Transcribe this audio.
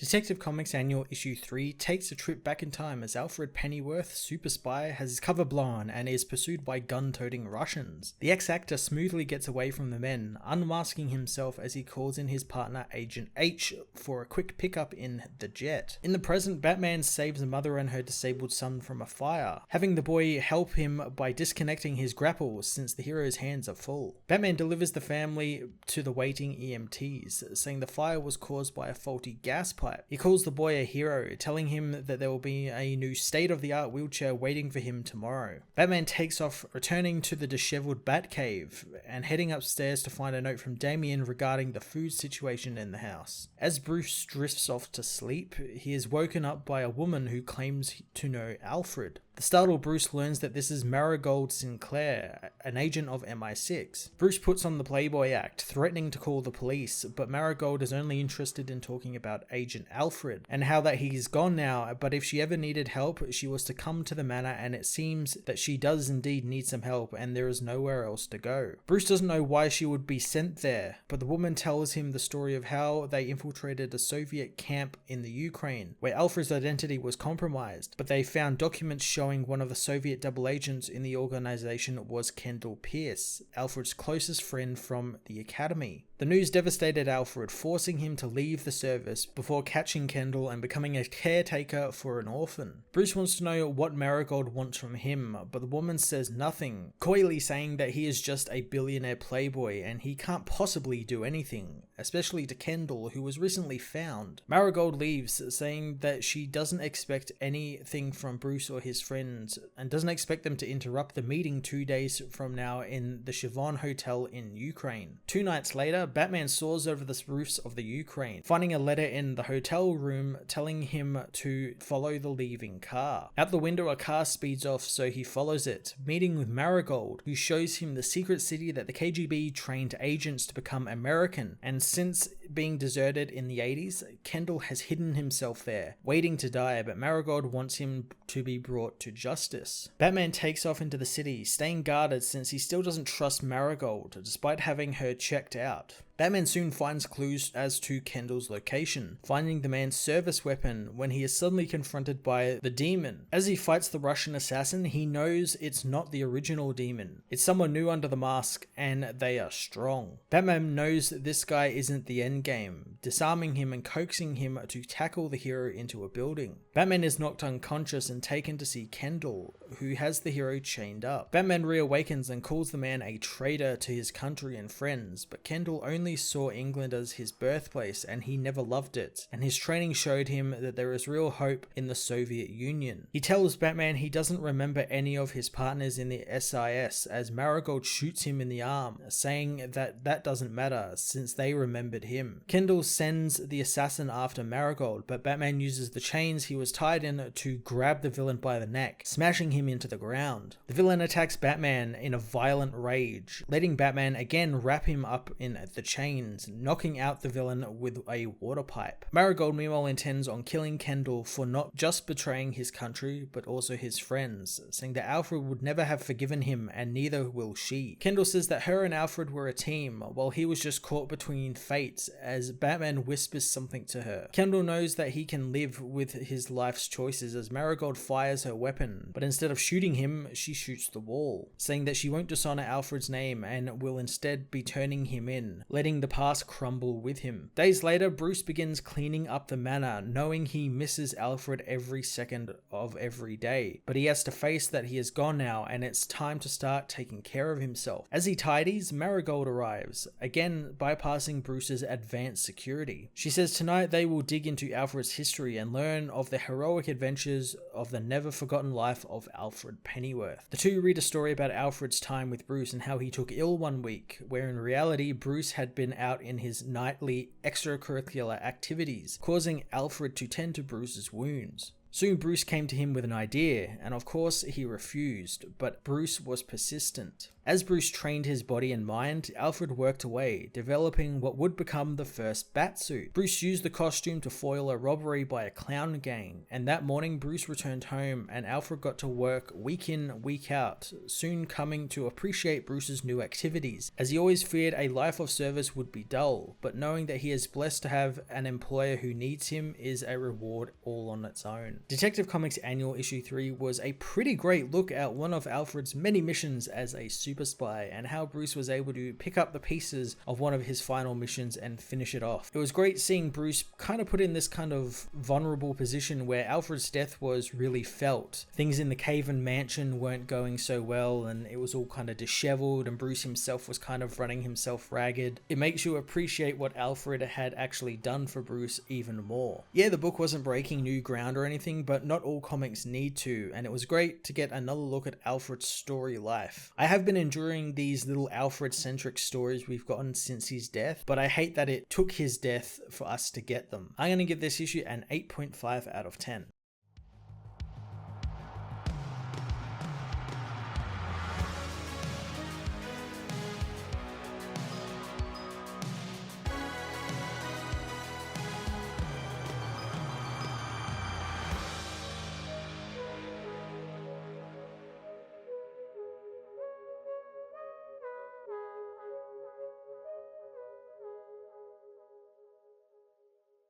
Detective Comics Annual Issue 3 takes a trip back in time as Alfred Pennyworth, super spy, has his cover blown and is pursued by gun-toting Russians. The ex-actor smoothly gets away from the men, unmasking himself as he calls in his partner Agent H for a quick pickup in the jet. In the present, Batman saves a mother and her disabled son from a fire, having the boy help him by disconnecting his grapple since the hero's hands are full. Batman delivers the family to the waiting EMTs, saying the fire was caused by a faulty gas pipe. He calls the boy a hero, telling him that there will be a new state-of-the-art wheelchair waiting for him tomorrow. Batman takes off, returning to the disheveled Batcave and heading upstairs to find a note from Damian regarding the food situation in the house. As Bruce drifts off to sleep, he is woken up by a woman who claims to know Alfred. The startled Bruce learns that this is Marigold Sinclair, an agent of MI6. Bruce puts on the Playboy act, threatening to call the police, but Marigold is only interested in talking about Agent Alfred, and how that he's gone now, but if she ever needed help, she was to come to the manor, and it seems that she does indeed need some help, and there is nowhere else to go. Bruce doesn't know why she would be sent there, but the woman tells him the story of how they infiltrated a Soviet camp in the Ukraine, where Alfred's identity was compromised, but they found documents showing one of the Soviet double agents in the organization was Kendall Pierce, Alfred's closest friend from the academy. The news devastated Alfred, forcing him to leave the service before catching Kendall and becoming a caretaker for an orphan. Bruce wants to know what Marigold wants from him, but the woman says nothing, coyly saying that he is just a billionaire playboy and he can't possibly do anything, especially to Kendall, who was recently found. Marigold leaves, saying that she doesn't expect anything from Bruce or his friends and doesn't expect them to interrupt the meeting 2 days from now in the Chivon Hotel in Ukraine. 2 nights later, Batman soars over the roofs of the Ukraine, finding a letter in the hotel room telling him to follow the leaving car. Out the window, a car speeds off, so he follows it, meeting with Marigold, who shows him the secret city that the KGB trained agents to become American, and since being deserted in the 80s, Kendall has hidden himself there, waiting to die, but Marigold wants him to be brought to justice. Batman takes off into the city, staying guarded since he still doesn't trust Marigold, despite having her checked out. Batman soon finds clues as to Kendall's location, finding the man's service weapon when he is suddenly confronted by the Demon. As he fights the Russian assassin, he knows it's not the original Demon. It's someone new under the mask, and they are strong. Batman knows that this guy isn't the endgame, disarming him and coaxing him to tackle the hero into a building. Batman is knocked unconscious and taken to see Kendall, who has the hero chained up. Batman reawakens and calls the man a traitor to his country and friends, but Kendall only saw England as his birthplace and he never loved it, and his training showed him that there is real hope in the Soviet Union. He tells Batman he doesn't remember any of his partners in the SIS as Marigold shoots him in the arm, saying that doesn't matter since they remembered him. Kendall sends the assassin after Marigold, but Batman uses the chains he was tied in to grab the villain by the neck, smashing him into the ground. The villain attacks Batman in a violent rage, letting Batman again wrap him up in the chains, knocking out the villain with a water pipe. Marigold meanwhile intends on killing Kendall for not just betraying his country, but also his friends, saying that Alfred would never have forgiven him and neither will she. Kendall says that her and Alfred were a team, while he was just caught between fates as Batman whispers something to her. Kendall knows that he can live with his life's choices as Marigold fires her weapon, but instead of shooting him, she shoots the wall, saying that she won't dishonor Alfred's name and will instead be turning him in, letting the past crumble with him. Days later, Bruce begins cleaning up the manor, knowing he misses Alfred every second of every day, but he has to face that he is gone now and it's time to start taking care of himself. As he tidies, Marigold arrives, again bypassing Bruce's advanced security. She says tonight they will dig into Alfred's history and learn of the heroic adventures of the never forgotten life of Alfred Pennyworth. The two read a story about Alfred's time with Bruce and how he took ill one week, where in reality Bruce had been out in his nightly extracurricular activities, causing Alfred to tend to Bruce's wounds. Soon Bruce came to him with an idea, and of course he refused, but Bruce was persistent. As Bruce trained his body and mind, Alfred worked away, developing what would become the first Batsuit. Bruce used the costume to foil a robbery by a clown gang, and that morning Bruce returned home and Alfred got to work week in, week out, soon coming to appreciate Bruce's new activities, as he always feared a life of service would be dull, but knowing that he is blessed to have an employer who needs him is a reward all on its own. Detective Comics Annual Issue 3 was a pretty great look at one of Alfred's many missions as a super spy and how Bruce was able to pick up the pieces of one of his final missions and finish it off. It was great seeing Bruce kind of put in this kind of vulnerable position where Alfred's death was really felt. Things in the Caven mansion weren't going so well and it was all kind of disheveled and Bruce himself was kind of running himself ragged. It makes you appreciate what Alfred had actually done for Bruce even more. Yeah, the book wasn't breaking new ground or anything, but not all comics need to, and it was great to get another look at Alfred's story life. I have been enjoying these little Alfred-centric stories we've gotten since his death, but I hate that it took his death for us to get them. I'm going to give this issue an 8.5 out of 10.